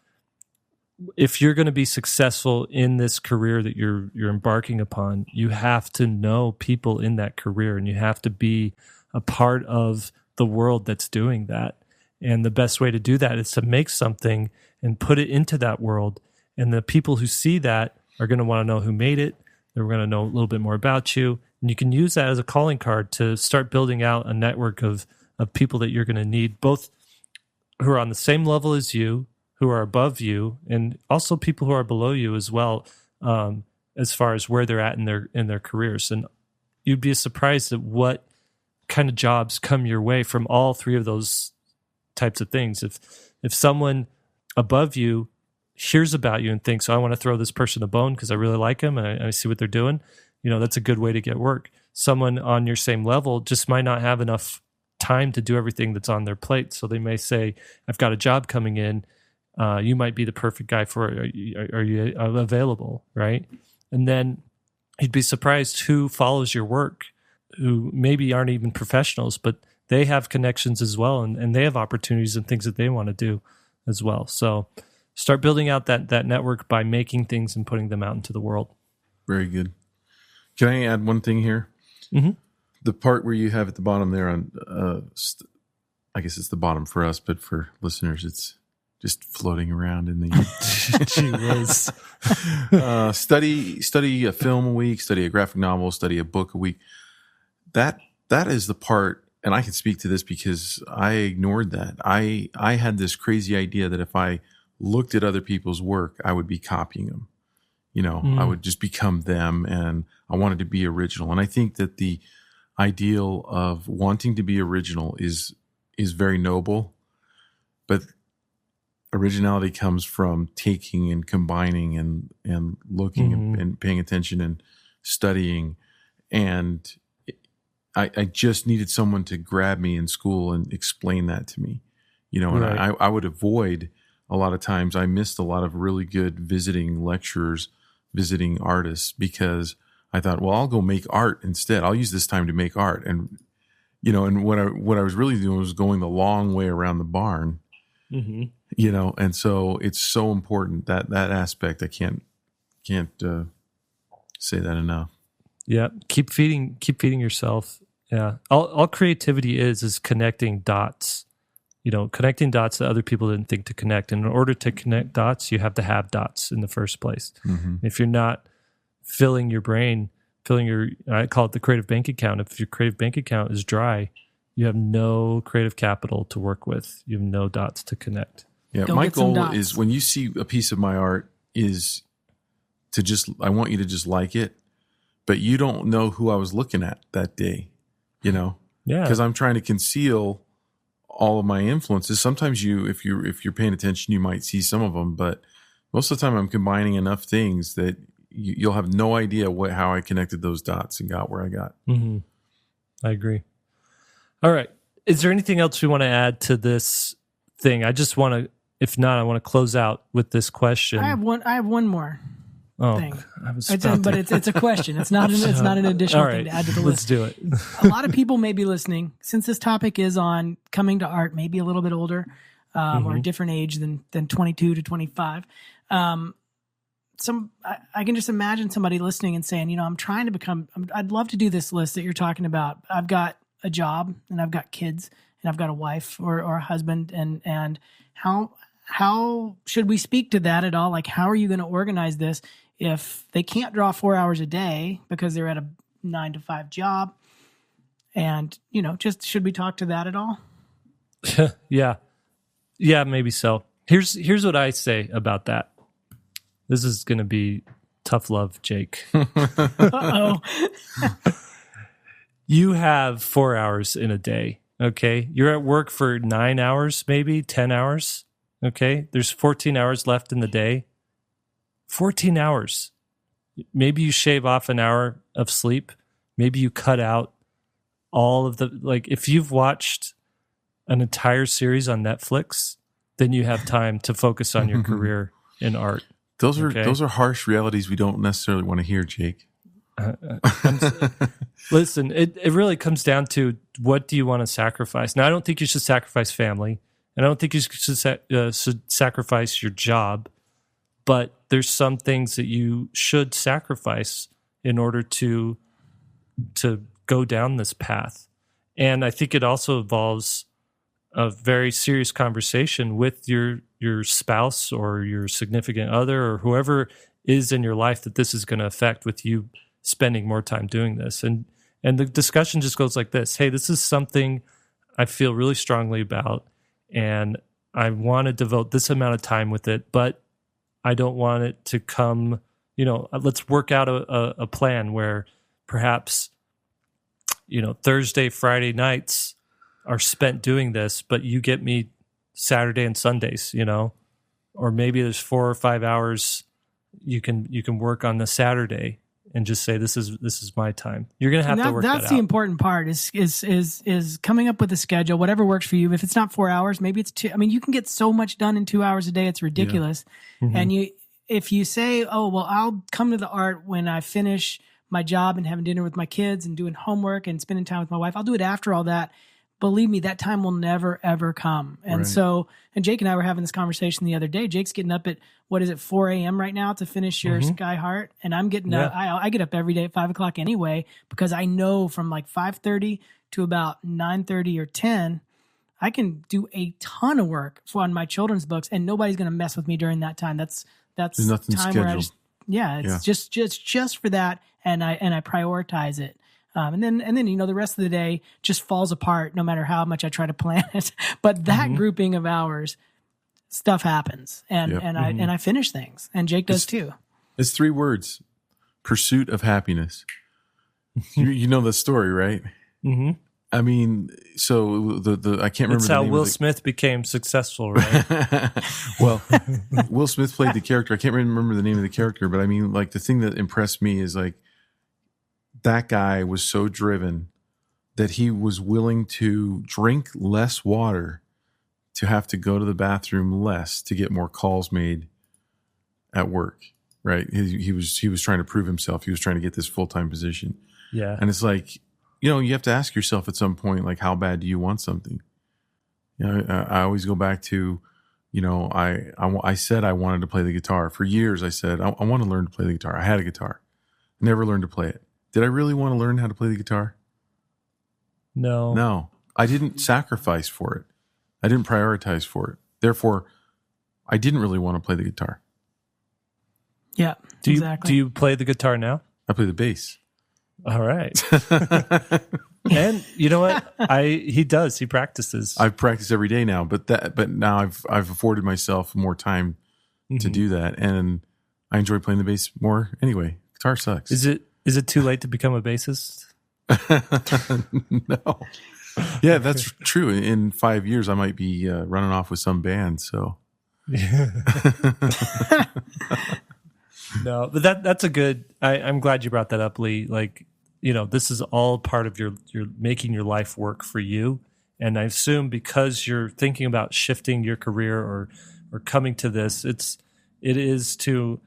if you're going to be successful in this career that you're embarking upon, you have to know people in that career, and you have to be a part of the world that's doing that. And the best way to do that is to make something and put it into that world And the people who see that are going to want to know who made it. They're going to know a little bit more about you. And you can use that as a calling card to start building out a network of people that you're going to need, both who are on the same level as you, who are above you, and also people who are below you as well, as far as where they're at in their careers. And you'd be surprised at what kind of jobs come your way from all three of those types of things. If someone above you hears about you and thinks, I want to throw this person a bone because I really like them and I see what they're doing, that's a good way to get work. Someone on your same level just might not have enough time to do everything that's on their plate. So they may say, I've got a job coming in. You might be the perfect guy for it. Are you available? Right. And then you'd be surprised who follows your work, who maybe aren't even professionals, but they have connections as well. And they have opportunities and things that they want to do as well. So start building out that network by making things and putting them out into the world. Very good. Can I add one thing here? Mm-hmm. The part where you have at the bottom there on, I guess it's the bottom for us, but for listeners, it's just floating around in the. Gee whiz. Study a film a week, study a graphic novel, study a book a week. That is the part, and I can speak to this because I ignored that. I had this crazy idea that if I looked at other people's work, I would be copying them. I would just become them, and I wanted to be original. And I think that the ideal of wanting to be original is very noble, but originality comes from taking and combining and looking and paying attention and studying. And I just needed someone to grab me in school and explain that to me, and right. I would avoid a lot of times. I missed a lot of really good visiting lecturers, visiting artists, because I thought, well, I'll go make art instead. I'll use this time to make art. And, and what I was really doing was going the long way around the barn, and so it's so important that aspect. I can't say that enough. Yeah. Keep feeding yourself. Yeah. All creativity is connecting dots, connecting dots that other people didn't think to connect. And in order to connect dots, you have to have dots in the first place. Mm-hmm. If you're not filling your brain, I call it the creative bank account. If your creative bank account is dry, you have no creative capital to work with. You have no dots to connect. Yeah. My goal is, when you see a piece of my art, is I want you to just like it, but you don't know who I was looking at that day, Yeah. Because I'm trying to conceal all of my influences. Sometimes if you're paying attention, you might see some of them, but most of the time I'm combining enough things that you'll have no idea how I connected those dots and got where I got. Mm-hmm. I agree. All right. Is there anything else we want to add to this thing? I just want to, if not, I want to close out with this question. I have one more. Thing. But it's a question. It's not an additional thing to add to the list. Let's do it. A lot of people may be listening, since this topic is on coming to art, maybe a little bit older, or a different age than 22 to 25. I can just imagine somebody listening and saying, I'm trying to I'd love to do this list that you're talking about. I've got a job and I've got kids and I've got a wife or a husband, and how should we speak to that at all? Like, how are you going to organize this if they can't draw 4 hours a day because they're at a 9-to-5 job? And, just should we talk to that at all? Yeah, maybe so. Here's what I say about that. This is going to be tough love, Jake. Uh-oh. You have 4 hours in a day, okay? You're at work for 9 hours, maybe 10 hours, okay? There's 14 hours left in the day. 14 hours. Maybe you shave off an hour of sleep. Maybe you cut out all of if you've watched an entire series on Netflix, then you have time to focus on your career in art. Those are harsh realities we don't necessarily want to hear, Jake. Listen, it really comes down to, what do you want to sacrifice? Now, I don't think you should sacrifice family, and I don't think you should sacrifice your job, but there's some things that you should sacrifice in order to go down this path. And I think it also involves a very serious conversation with your your spouse or your significant other or whoever is in your life that this is going to affect with you spending more time doing this. And the discussion just goes like this: hey, this is something I feel really strongly about, and I want to devote this amount of time with it, but I don't want it to come, let's work out a plan where perhaps, Thursday, Friday nights are spent doing this, but you get me Saturday and Sundays, or maybe there's 4 or 5 hours you can work on the Saturday and just say, this is my time. You're going to have to work that out. That's the important part is coming up with a schedule, whatever works for you. If it's not 4 hours, maybe it's 2. I mean, you can get so much done in 2 hours a day. It's ridiculous. Yeah. Mm-hmm. And if you say, oh, well, I'll come to the art when I finish my job and having dinner with my kids and doing homework and spending time with my wife, I'll do it after all that. Believe me, that time will never, ever come. And and Jake and I were having this conversation the other day. Jake's getting up at, 4 a.m. right now to finish your Sky Heart. And I'm getting up, I get up every day at 5 o'clock anyway, because I know from like 5:30 to about 9:30 or 10, I can do a ton of work on my children's books, and nobody's going to mess with me during that time. That's There's nothing time scheduled. where it's just for that. And I prioritize it. And then the rest of the day just falls apart no matter how much I try to plan it. But that grouping of hours, stuff happens, and I finish things, and Jake does too. It's 3 words: pursuit of happiness. you know the story, right? Mm-hmm. I mean, so the I can't remember. That's the how name Will of Smith became successful, right? Well, Will Smith played the character. I can't remember the name of the character, but I mean, like, the thing that impressed me is like, that guy was so driven that he was willing to drink less water, to have to go to the bathroom less, to get more calls made at work. Right? He was trying to prove himself. He was trying to get this full-time position. Yeah. And it's like, you have to ask yourself at some point, like, how bad do you want something? I always go back to, I said I wanted to play the guitar. For years I said, I want to learn to play the guitar. I had a guitar. Never learned to play it. Did I really want to learn how to play the guitar? No. I didn't sacrifice for it. I didn't prioritize for it. Therefore, I didn't really want to play the guitar. Yeah, exactly. Do you play the guitar now? I play the bass. All right. And you know what? He does. He practices. I practice every day now, but now I've afforded myself more time to do that, and I enjoy playing the bass more anyway. Guitar sucks. Is it too late to become a bassist? No. Yeah, that's true. In 5 years, I might be running off with some band. So, no, but that's a good. I'm glad you brought that up, Lee. Like, this is all part of your making your life work for you. And I assume because you're thinking about shifting your career or coming to this, it is to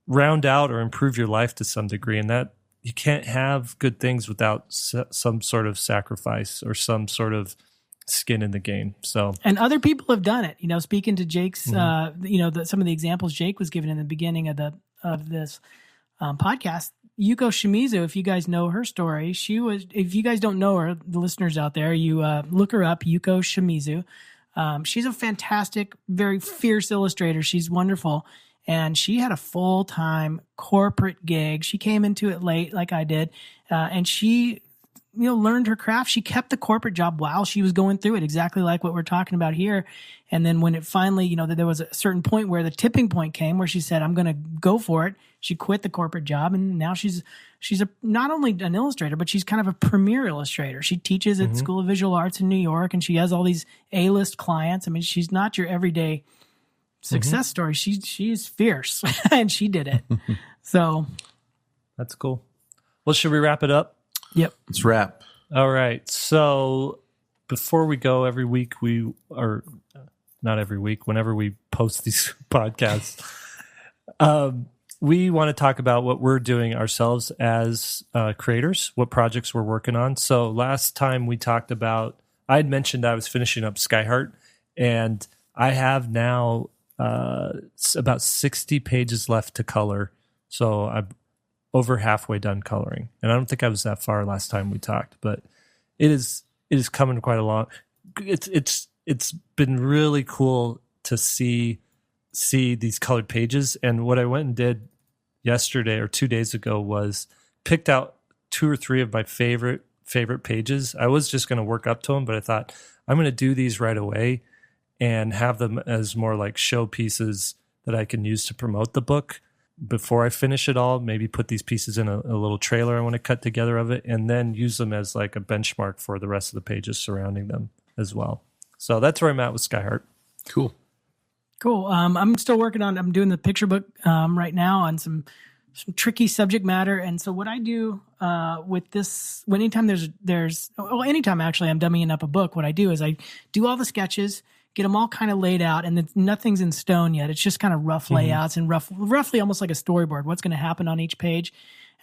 round out or improve your life to some degree, and that you can't have good things without some sort of sacrifice or some sort of skin in the game. So, and other people have done it. Speaking to Jake's, some of the examples Jake was given in the beginning of this podcast. Yukos Shimizu, if you guys know her story, if you guys don't know her, the listeners out there, you look her up, Yukos Shimizu. She's a fantastic, very fierce illustrator. She's wonderful. And she had a full-time corporate gig. She came into it late, like I did, and she, learned her craft. She kept the corporate job while she was going through it, exactly like what we're talking about here. And then when it finally, there was a certain point where the tipping point came, where she said, "I'm going to go for it." She quit the corporate job, and now she's not only an illustrator, but she's kind of a premier illustrator. She teaches at School of Visual Arts in New York, and she has all these A-list clients. I mean, she's not your everyday success story. She's fierce, and she did it. So that's cool. Well, should we wrap it up? Yep. Let's wrap. All right. So before we go, not every week, whenever we post these podcasts, we want to talk about what we're doing ourselves as creators, what projects we're working on. So last time we talked about, I had mentioned I was finishing up Sky Heart, and I have now about 60 pages left to color. So I'm over halfway done coloring. And I don't think I was that far last time we talked, but it is coming quite along. It's been really cool to see these colored pages. And what I went and did yesterday or 2 days ago was picked out 2 or 3 of my favorite pages. I was just going to work up to them, but I thought I'm going to do these right away and have them as more like showpieces that I can use to promote the book before I finish it all. Maybe put these pieces in a little trailer I want to cut together of it, and then use them as like a benchmark for the rest of the pages surrounding them as well. So that's where I'm at with Skyheart. Cool. I'm still working on, I'm doing the picture book right now on some tricky subject matter. And so what I do with this, anytime anytime actually I'm dummying up a book, what I do is I do all the sketches, get them all kind of laid out, and nothing's in stone yet. It's just kind of rough layouts and roughly almost like a storyboard, what's going to happen on each page.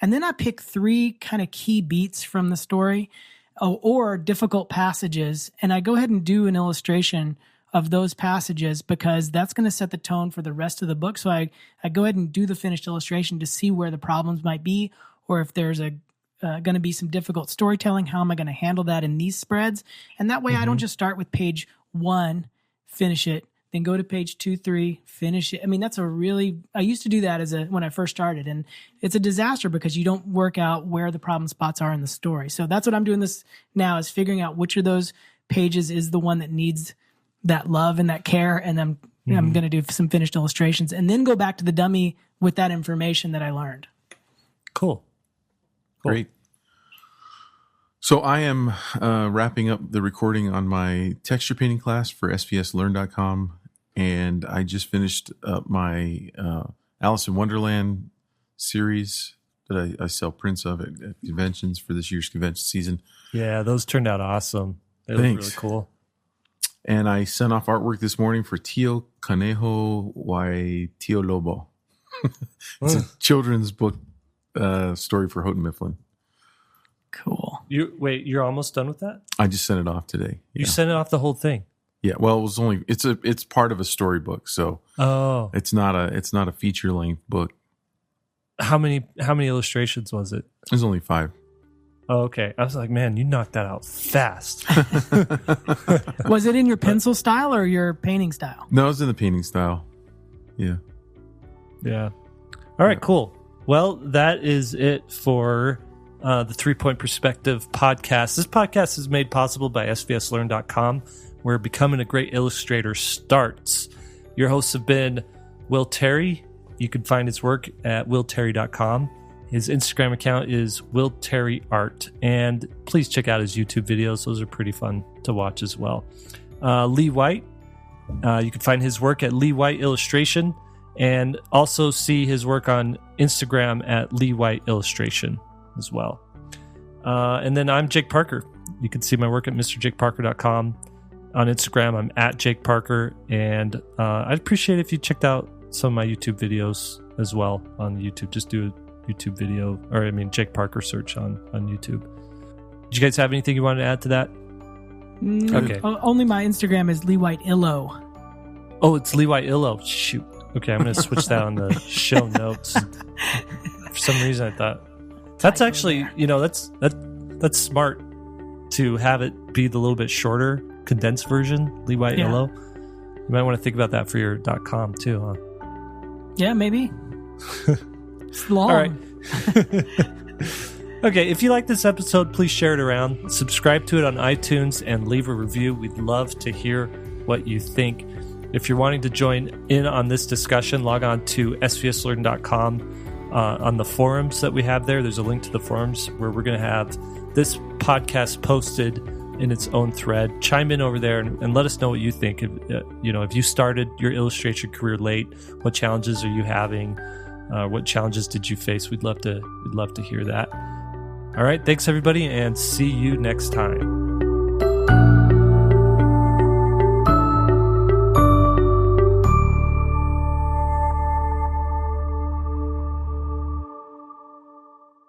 And then I pick 3 kind of key beats from the story or difficult passages, and I go ahead and do an illustration of those passages because that's going to set the tone for the rest of the book. So I go ahead and do the finished illustration to see where the problems might be, or if there's going to be some difficult storytelling, how am I going to handle that in these spreads? And that way I don't just start with page 1, finish it, then go to page 2, 3, finish it. I mean, I used to do that when I first started, and it's a disaster because you don't work out where the problem spots are in the story. So that's what I'm doing this now, is figuring out which of those pages is the one that needs that love and that care. And I'm going to do some finished illustrations and then go back to the dummy with that information that I learned. Cool. Great. So I am wrapping up the recording on my texture painting class for svslearn.com. And I just finished up my Alice in Wonderland series that I sell prints of at conventions for this year's convention season. Yeah, those turned out awesome. They look really cool. And I sent off artwork this morning for Tio Conejo y Tio Lobo. It's a children's book story for Houghton Mifflin. Cool. You're almost done with that? I just sent it off today. You sent it off the whole thing? Yeah. Well, it's part of a storybook, so it's not a feature length book. How many illustrations was it? There's only 5. Oh, okay. I was like, man, you knocked that out fast. Was it in your pencil style or your painting style? No, it was in the painting style. Yeah. Yeah. All right, cool. Well, that is it for the 3-Point Perspective podcast. This podcast is made possible by svslearn.com, where becoming a great illustrator starts. Your hosts have been Will Terry. You can find his work at willterry.com. His Instagram account is willterryart, and please check out his YouTube videos. Those are pretty fun to watch as well. Lee White, you can find his work at Lee White Illustration, and also see his work on Instagram at Lee White Illustration as well. And then I'm Jake Parker. You can see my work at mrjakeparker.com. On Instagram, I'm at Jake Parker, and I'd appreciate it if you checked out some of my YouTube videos as well on YouTube. Just do a YouTube video, Jake Parker search on YouTube. Did you guys have anything you wanted to add to that? Okay. Only my Instagram is Lee White Illo. Oh, it's Lee White Illo. Shoot. Okay, I'm going to switch that on the show notes. For some reason, I thought that's actually, that's smart to have it be the little bit shorter, condensed version, Lee White Illo. You might want to think about that for your .com too, huh? Yeah, maybe. It's long. All right. Okay, if you like this episode, please share it around. Subscribe to it on iTunes and leave a review. We'd love to hear what you think. If you're wanting to join in on this discussion, log on to svslearn.com on the forums that we have there. There's a link to the forums where we're going to have this podcast posted in its own thread. Chime in over there and let us know what you think. If you started your illustration career late, what challenges are you having? What challenges did you face? We'd love to hear that. All right. Thanks, everybody, and see you next time.